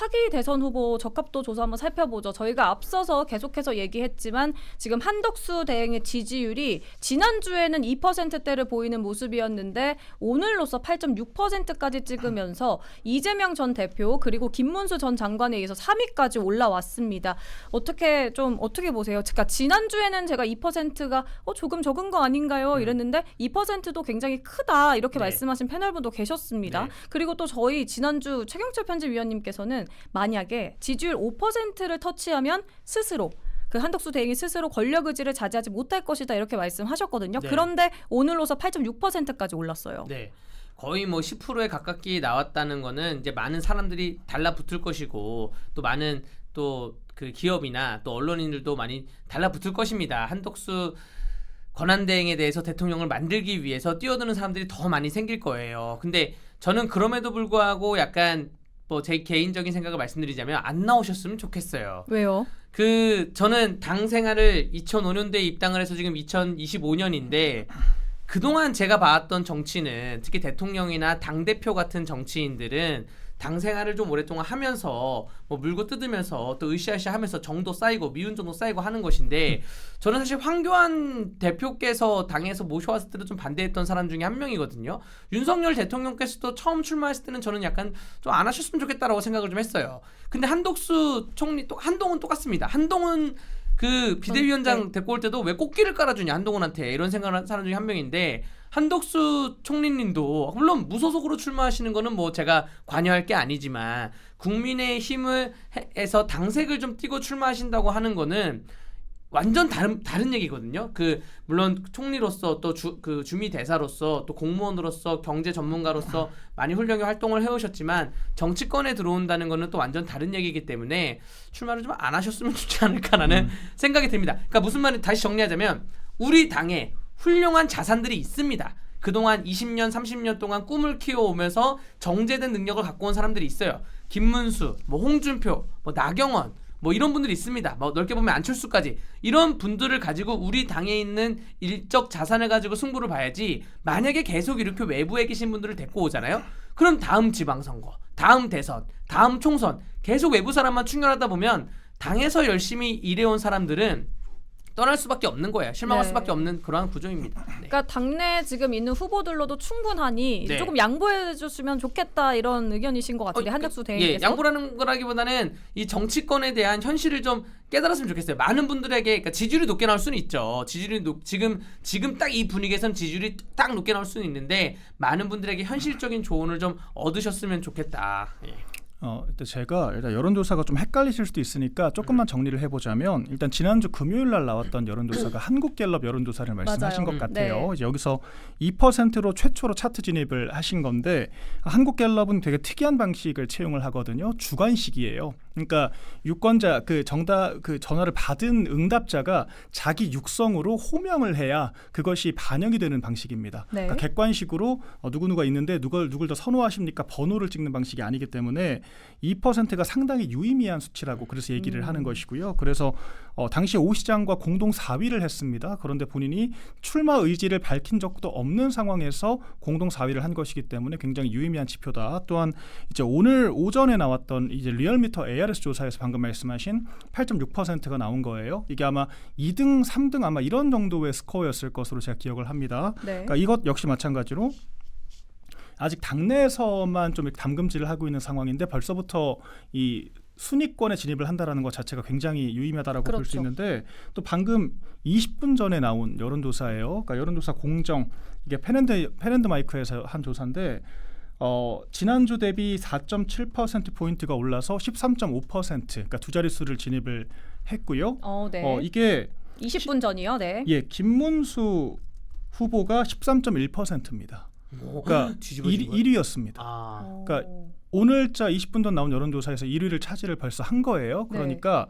차기 대선 후보 적합도 조사 한번 살펴보죠. 저희가 앞서서 계속해서 얘기했지만 지금 한덕수 대행의 지지율이 지난주에는 2%대를 보이는 모습이었는데 오늘로서 8.6%까지 찍으면서 이재명 전 대표 그리고 김문수 전 장관에 의해서 3위까지 올라왔습니다. 어떻게 보세요? 그러니까 지난주에는 제가 2%가 조금 적은 거 아닌가요? 이랬는데 2%도 굉장히 크다 이렇게 네. 말씀하신 패널분도 계셨습니다. 네. 그리고 또 저희 지난주 최경철 편집위원님께서는 만약에 지지율 5%를 터치하면 스스로 그 한덕수 대행이 스스로 권력 의지를 자제하지 못할 것이다 이렇게 말씀하셨거든요. 네. 그런데 오늘로서 8.6%까지 올랐어요. 네. 거의 뭐 10%에 가깝게 나왔다는 거는 이제 많은 사람들이 달라붙을 것이고 또 많은 또 그 기업이나 또 언론인들도 많이 달라붙을 것입니다. 한덕수 권한대행에 대해서 대통령을 만들기 위해서 뛰어드는 사람들이 더 많이 생길 거예요. 근데 저는 그럼에도 불구하고 약간 뭐 제 개인적인 생각을 말씀드리자면 안 나오셨으면 좋겠어요. 왜요? 저는 당 생활을 2005년도에 입당을 해서 지금 2025년인데 그동안 제가 봐왔던 정치는 특히 대통령이나 당대표 같은 정치인들은 당 생활을 좀 오랫동안 하면서 뭐 물고 뜯으면서 또 으쌰으쌰 하면서 정도 쌓이고 미운 정도 쌓이고 하는 것인데 저는 사실 황교안 대표께서 당에서 모셔왔을 때도 좀 반대했던 사람 중에 한 명이거든요. 윤석열 대통령께서도 처음 출마했을 때는 저는 약간 좀 안 하셨으면 좋겠다라고 생각을 좀 했어요. 근데 한덕수 총리 또 한동훈 똑같습니다. 한동훈 그 비대위원장 데리고 올 때도 왜 꽃길을 깔아주냐 한동훈한테 이런 생각을 한 사람 중에 한 명인데 한덕수 총리님도 물론 무소속으로 출마하시는 거는 뭐 제가 관여할 게 아니지만 국민의힘을 해서 당색을 좀 띠고 출마하신다고 하는 거는 완전 다른 얘기거든요. 물론 총리로서 또 주미 대사로서 또 공무원으로서 경제 전문가로서 많이 훌륭히 활동을 해오셨지만 정치권에 들어온다는 거는 또 완전 다른 얘기이기 때문에 출마를 좀 안 하셨으면 좋지 않을까라는 생각이 듭니다. 그러니까 무슨 말인지 다시 정리하자면 우리 당에 훌륭한 자산들이 있습니다. 그동안 20년, 30년 동안 꿈을 키워오면서 정제된 능력을 갖고 온 사람들이 있어요. 김문수, 뭐 홍준표, 뭐 나경원 뭐 이런 분들이 있습니다. 뭐 넓게 보면 안철수까지 이런 분들을 가지고 우리 당에 있는 일적 자산을 가지고 승부를 봐야지 만약에 계속 이렇게 외부에 계신 분들을 데리고 오잖아요. 그럼 다음 지방선거, 다음 대선, 다음 총선 계속 외부 사람만 충혈하다 보면 당에서 열심히 일해온 사람들은 떠날 수밖에 없는 거예요. 실망할 네. 수밖에 없는 그러한 구조입니다. 네. 그러니까 당내 지금 있는 후보들로도 충분하니 네. 조금 양보해 줬으면 좋겠다 이런 의견이신 것 같은데 한덕수 대행께서. 양보라는 거라기보다는 이 정치권에 대한 현실을 좀 깨달았으면 좋겠어요. 많은 분들에게 그러니까 지지율이 높게 나올 수는 있죠. 지금 딱 이 분위기에서는 지지율이 딱 높게 나올 수는 있는데 많은 분들에게 현실적인 조언을 좀 얻으셨으면 좋겠다. 예. 일단 여론조사가 좀 헷갈리실 수도 있으니까 조금만 정리를 해보자면 일단 지난주 금요일 날 나왔던 여론조사가 한국갤럽 여론조사를 말씀하신 맞아요. 것 같아요. 네. 이제 여기서 2%로 최초로 차트 진입을 하신 건데 한국갤럽은 되게 특이한 방식을 채용을 하거든요. 주관식이에요. 그러니까 유권자 그 전화를 받은 응답자가 자기 육성으로 호명을 해야 그것이 반영이 되는 방식입니다. 네. 그러니까 객관식으로 누구누가 있는데 누굴 더 선호하십니까? 번호를 찍는 방식이 아니기 때문에 2%가 상당히 유의미한 수치라고 그래서 얘기를 하는 것이고요. 그래서 당시 오 시장과 공동 4위를 했습니다. 그런데 본인이 출마 의지를 밝힌 적도 없는 상황에서 공동 4위를 한 것이기 때문에 굉장히 유의미한 지표다. 또한 이제 오늘 오전에 나왔던 이제 리얼미터 ARS 조사에서 방금 말씀하신 8.6%가 나온 거예요. 이게 아마 2등, 3등 아마 이런 정도의 스코어였을 것으로 제가 기억을 합니다. 네. 그러니까 이것 역시 마찬가지로 아직 당내에서만 좀 담금질을 하고 있는 상황인데 벌써부터 이 순위권에 진입을 한다라는 것 자체가 굉장히 유의미하다라고 볼 수 그렇죠. 있는데 또 방금 20분 전에 나온 여론조사예요. 그러니까 여론조사 공정 이게 펜앤드 마이크에서 한 조사인데 지난주 대비 4.7% 포인트가 올라서 13.5% 그러니까 두 자릿수를 진입을 했고요. 네. 이게 20분 전이요. 네. 김문수 후보가 13.1%입니다. 그러니까 뒤집어진 거예요? 1위였습니다. 아. 그러니까 오늘자 20분 전 나온 여론조사에서 1위를 차지를 벌써 한 거예요. 그러니까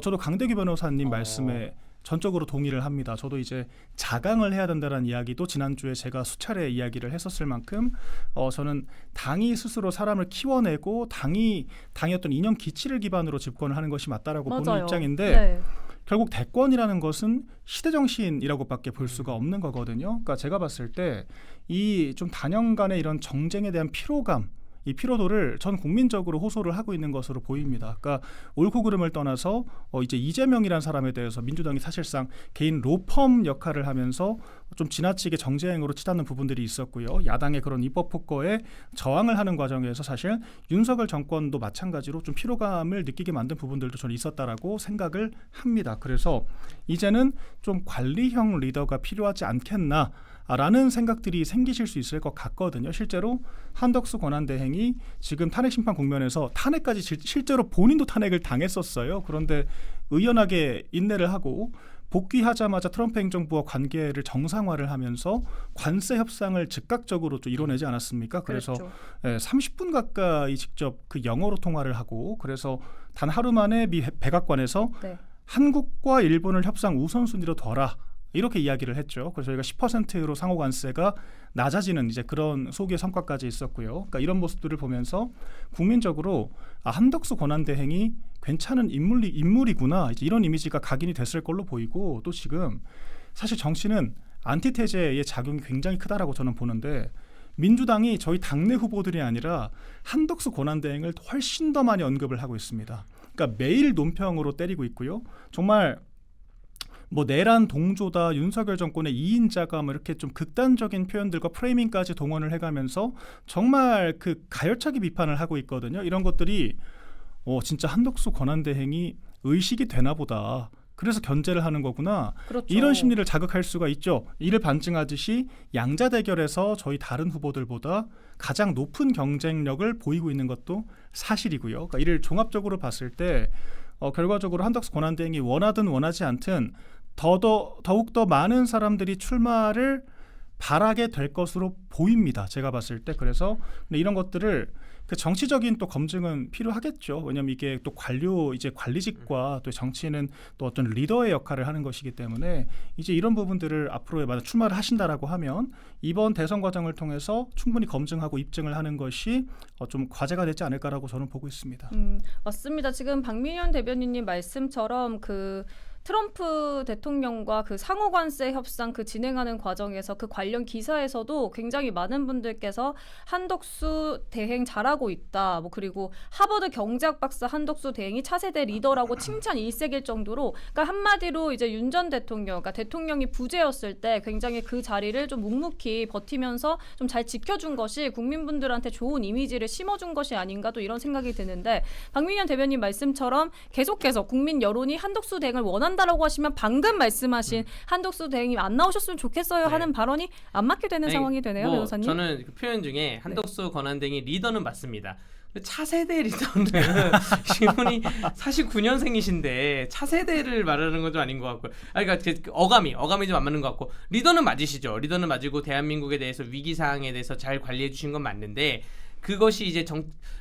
저도 강대규 변호사님 말씀에 전적으로 동의를 합니다. 저도 이제 자강을 해야 된다는 이야기도 지난주에 제가 수차례 이야기를 했었을 만큼 저는 당이 스스로 사람을 키워내고 당이 어떤 이념 기치를 기반으로 집권을 하는 것이 맞다라고 맞아요. 보는 입장인데 네. 결국 대권이라는 것은 시대정신이라고밖에 볼 수가 없는 거거든요. 그러니까 제가 봤을 때 이 좀 단연간의 이런 정쟁에 대한 피로감 이 피로도를 전 국민적으로 호소를 하고 있는 것으로 보입니다. 그러니까 옳고 그름을 떠나서 이제 이재명이라는 사람에 대해서 민주당이 사실상 개인 로펌 역할을 하면서 좀 지나치게 정쟁으로 치닫는 부분들이 있었고요. 야당의 그런 입법 폭거에 저항을 하는 과정에서 사실 윤석열 정권도 마찬가지로 좀 피로감을 느끼게 만든 부분들도 저는 있었다라고 생각을 합니다. 그래서 이제는 좀 관리형 리더가 필요하지 않겠나 라는 생각들이 생기실 수 있을 것 같거든요. 실제로 한덕수 권한대행이 지금 탄핵 심판 국면에서 탄핵까지 실제로 본인도 탄핵을 당했었어요. 그런데 의연하게 인내를 하고 복귀하자마자 트럼프 행정부와 관계를 정상화를 하면서 관세 협상을 즉각적으로 좀 이뤄내지 않았습니까? 그래서 그렇죠. 30분 가까이 직접 그 영어로 통화를 하고 그래서 단 하루 만에 미 백악관에서 네. 한국과 일본을 협상 우선순위로 둬라. 이렇게 이야기를 했죠. 그래서 저희가 10%로 상호 관세가 낮아지는 이제 그런 소기의 성과까지 있었고요. 그러니까 이런 모습들을 보면서 국민적으로 한덕수 권한대행이 괜찮은 인물이구나. 이제 이런 이미지가 각인이 됐을 걸로 보이고 또 지금 사실 정치는 안티테제의 작용이 굉장히 크다라고 저는 보는데 민주당이 저희 당내 후보들이 아니라 한덕수 권한대행을 훨씬 더 많이 언급을 하고 있습니다. 그러니까 매일 논평으로 때리고 있고요. 정말 뭐 내란 동조다 윤석열 정권의 2인자가 뭐 이렇게 좀 극단적인 표현들과 프레이밍까지 동원을 해가면서 정말 그 가열차게 비판을 하고 있거든요. 이런 것들이 진짜 한덕수 권한대행이 의식이 되나 보다. 그래서 견제를 하는 거구나. 그렇죠. 이런 심리를 자극할 수가 있죠. 이를 반증하듯이 양자 대결에서 저희 다른 후보들보다 가장 높은 경쟁력을 보이고 있는 것도 사실이고요. 그러니까 이를 종합적으로 봤을 때 결과적으로 한덕수 권한대행이 원하든 원하지 않든 더욱더 많은 사람들이 출마를 바라게 될 것으로 보입니다. 제가 봤을 때. 그래서 이런 것들을 그 정치적인 또 검증은 필요하겠죠. 왜냐하면 이게 또 관리직과 또 정치인은 또 어떤 리더의 역할을 하는 것이기 때문에 이제 이런 부분들을 앞으로에 만약 출마를 하신다라고 하면 이번 대선 과정을 통해서 충분히 검증하고 입증을 하는 것이 좀 과제가 되지 않을까라고 저는 보고 있습니다. 맞습니다. 지금 박민현 대변인님 말씀처럼 그 트럼프 대통령과 그 상호관세 협상 그 진행하는 과정에서 그 관련 기사에서도 굉장히 많은 분들께서 한덕수 대행 잘하고 있다. 뭐 그리고 하버드 경제학 박사 한덕수 대행이 차세대 리더라고 칭찬 일색일 정도로 그러니까 한마디로 이제 윤 전 대통령, 그러니까 대통령이 부재였을 때 굉장히 그 자리를 좀 묵묵히 버티면서 좀 잘 지켜준 것이 국민분들한테 좋은 이미지를 심어준 것이 아닌가 또 이런 생각이 드는데 박민현 대변인 말씀처럼 계속해서 국민 여론이 한덕수 대행을 원한다라고 하시면 방금 말씀하신 한덕수 대행이 안 나오셨으면 좋겠어요 하는 발언이 안 맞게 되는 상황이 되네요, 변호사님. 저는 그 표현 중에 한덕수 권한대행이 리더는 맞습니다. 차세대 리더는 질문이 49년생이신데 차세대를 말하는 건 좀 아닌 것 같고요. 그러니까 어감이 좀 안 맞는 것 같고 리더는 맞으시죠. 리더는 맞고 대한민국에 대해서 위기 상황에 대해서 잘 관리해 주신 건 맞는데 그것이 이제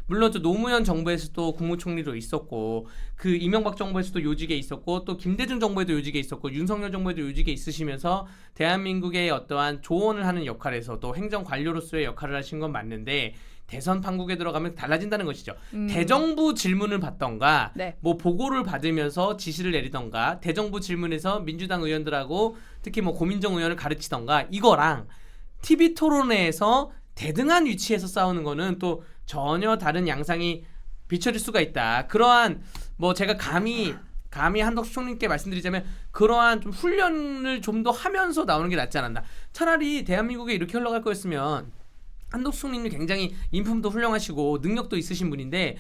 물론 저 노무현 정부에서도 국무총리로 있었고 그 이명박 정부에서도 요직에 있었고 또 김대중 정부에도 요직에 있었고 윤석열 정부에도 요직에 있으시면서 대한민국의 어떠한 조언을 하는 역할에서 또 행정 관료로서의 역할을 하신 건 맞는데 대선 판국에 들어가면 달라진다는 것이죠. 대정부 질문을 받던가 뭐 보고를 받으면서 지시를 내리던가 대정부 질문에서 민주당 의원들하고 특히 뭐 고민정 의원을 가르치던가 이거랑 TV 토론회에서 대등한 위치에서 싸우는 거는 또 전혀 다른 양상이 비춰질 수가 있다. 그러한 뭐 제가 감히 한덕수 총리께 말씀드리자면 그러한 좀 훈련을 좀 더 하면서 나오는 게 낫지 않았나. 차라리 대한민국에 이렇게 흘러갈 거였으면 한덕수 총리는 굉장히 인품도 훌륭하시고 능력도 있으신 분인데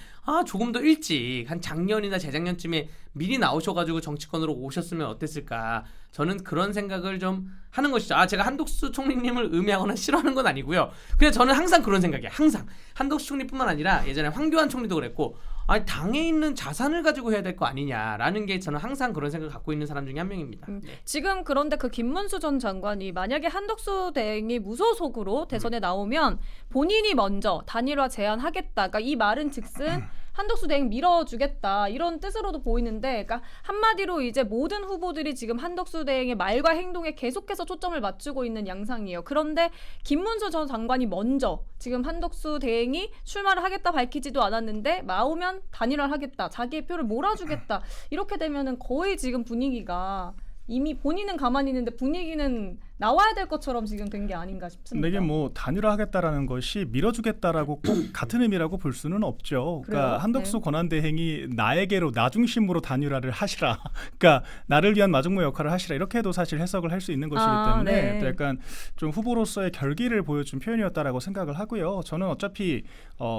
조금 더 일찍 한 작년이나 재작년쯤에 미리 나오셔가지고 정치권으로 오셨으면 어땠을까. 저는 그런 생각을 좀 하는 것이죠. 제가 한덕수 총리님을 의미하거나 싫어하는 건 아니고요. 그냥 저는 항상 그런 생각이에요. 항상 한덕수 총리뿐만 아니라 예전에 황교안 총리도 그랬고 당에 있는 자산을 가지고 해야 될 거 아니냐라는 게 저는 항상 그런 생각을 갖고 있는 사람 중에 한 명입니다. 지금 그런데 그 김문수 전 장관이 만약에 한덕수 대행이 무소속으로 대선에 나오면 본인이 먼저 단일화 제안하겠다. 그러니까 이 말은 즉슨 한덕수 대행 밀어주겠다 이런 뜻으로도 보이는데 그러니까 한마디로 이제 모든 후보들이 지금 한덕수 대행의 말과 행동에 계속해서 초점을 맞추고 있는 양상이에요. 그런데 김문수 전 장관이 먼저 지금 한덕수 대행이 출마를 하겠다 밝히지도 않았는데 나오면 단일화를 하겠다. 자기의 표를 몰아주겠다. 이렇게 되면은 거의 지금 분위기가 이미 본인은 가만히 있는데 분위기는 나와야 될 것처럼 지금 된 게 아닌가 싶습니다. 근데 이게 뭐 단일화하겠다라는 것이 밀어주겠다라고 꼭 같은 의미라고 볼 수는 없죠. 그러니까 그래요? 한덕수 네. 권한대행이 나에게로 나 중심으로 단일화를 하시라. 그러니까 나를 위한 마중무 역할을 하시라. 이렇게 해도 사실 해석을 할 수 있는 것이기 때문에 네. 또 약간 좀 후보로서의 결기를 보여준 표현이었다라고 생각을 하고요. 저는 어차피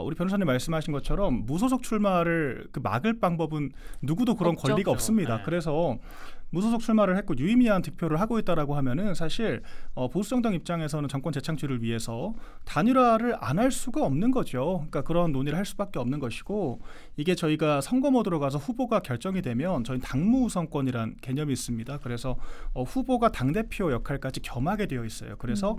우리 변호사님 말씀하신 것처럼 무소속 출마를 막을 방법은 누구도 그런 없죠. 권리가 그렇죠. 없습니다. 네. 그래서 무소속 출마를 했고 유의미한 득표를 하고 있다라고 하면은 사실 보수정당 입장에서는 정권 재창출을 위해서 단일화를 안 할 수가 없는 거죠. 그러니까 그런 논의를 할 수밖에 없는 것이고 이게 저희가 선거 모드로 가서 후보가 결정이 되면 저희 당무 우선권이란 개념이 있습니다. 그래서 후보가 당대표 역할까지 겸하게 되어 있어요. 그래서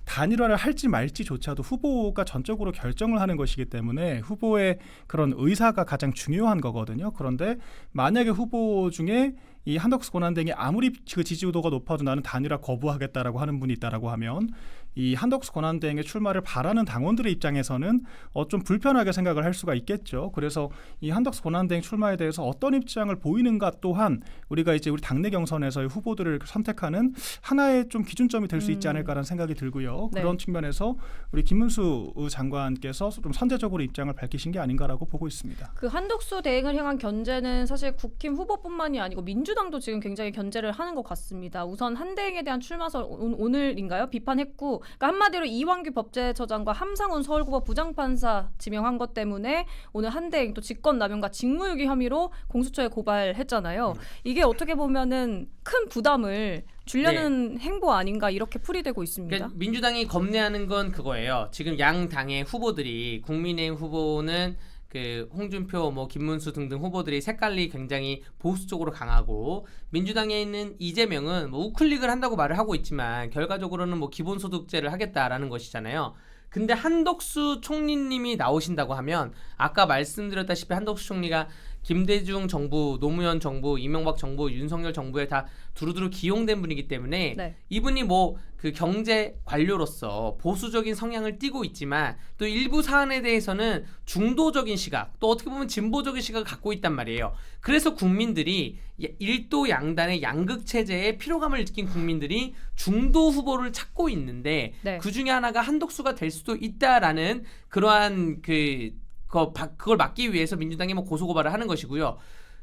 단일화를 할지 말지조차도 후보가 전적으로 결정을 하는 것이기 때문에 후보의 그런 의사가 가장 중요한 거거든요. 그런데 만약에 후보 중에 이 한덕수 권한대행이 아무리 그 지지도가 높아도 나는 단일화 거부하겠다라고 하는 분이 있다라고 하면 이 한덕수 권한대행의 출마를 바라는 당원들의 입장에서는 좀 불편하게 생각을 할 수가 있겠죠. 그래서 이 한덕수 권한대행 출마에 대해서 어떤 입장을 보이는가 또한 우리가 이제 우리 당내 경선에서의 후보들을 선택하는 하나의 좀 기준점이 될 수 있지 않을까라는 생각이 들고요. 네. 그런 측면에서 우리 김문수 장관께서 좀 선제적으로 입장을 밝히신 게 아닌가라고 보고 있습니다. 그 한덕수 대행을 향한 견제는 사실 국힘 후보뿐만이 아니고 민주당도 지금 굉장히 견제를 하는 것 같습니다. 우선 한 대행에 대한 출마설 오늘인가요? 비판했고 그러니까 한마디로 이완규 법제처장과 함상훈 서울고법 부장판사 지명한 것 때문에 오늘 한 대행 또 직권남용과 직무유기 혐의로 공수처에 고발했잖아요. 이게 어떻게 보면은 큰 부담을 주려는 행보 아닌가 이렇게 풀이되고 있습니다. 그러니까 민주당이 겁내하는 건 그거예요. 지금 양 당의 후보들이 국민의힘 후보는 그 홍준표, 뭐 김문수 등등 후보들이 색깔이 굉장히 보수 쪽으로 강하고 민주당에 있는 이재명은 뭐 우클릭을 한다고 말을 하고 있지만 결과적으로는 뭐 기본소득제를 하겠다라는 것이잖아요. 근데 한덕수 총리님이 나오신다고 하면 아까 말씀드렸다시피 한덕수 총리가 김대중 정부, 노무현 정부, 이명박 정부, 윤석열 정부에 다 두루두루 기용된 분이기 때문에 네. 이분이 뭐 그 경제 관료로서 보수적인 성향을 띠고 있지만 또 일부 사안에 대해서는 중도적인 시각, 또 어떻게 보면 진보적인 시각을 갖고 있단 말이에요. 그래서 국민들이 일도 양단의 양극 체제에 피로감을 느낀 국민들이 중도 후보를 찾고 있는데 네. 그 중에 하나가 한덕수가 될 수도 있다라는 그러한 그걸 막기 위해서 민주당이 뭐 고소고발을 하는 것이고요.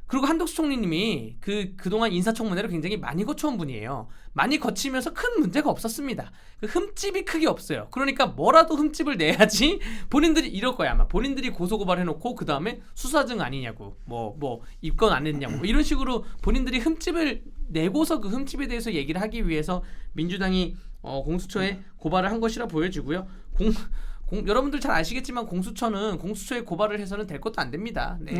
그리고 한덕수 총리님이 그동안 인사청문회를 굉장히 많이 거쳐온 분이에요. 많이 거치면서 큰 문제가 없었습니다. 그 흠집이 크게 없어요. 그러니까 뭐라도 흠집을 내야지 본인들이 이럴 거야 아마. 본인들이 고소고발 해놓고 그 다음에 수사증 아니냐고 뭐 입건 안 했냐고 뭐 이런 식으로 본인들이 흠집을 내고서 그 흠집에 대해서 얘기를 하기 위해서 민주당이 공수처에 고발을 한 것이라 보여지고요. 여러분들 잘 아시겠지만 공수처에 고발을 해서는 될 것도 안 됩니다. 네.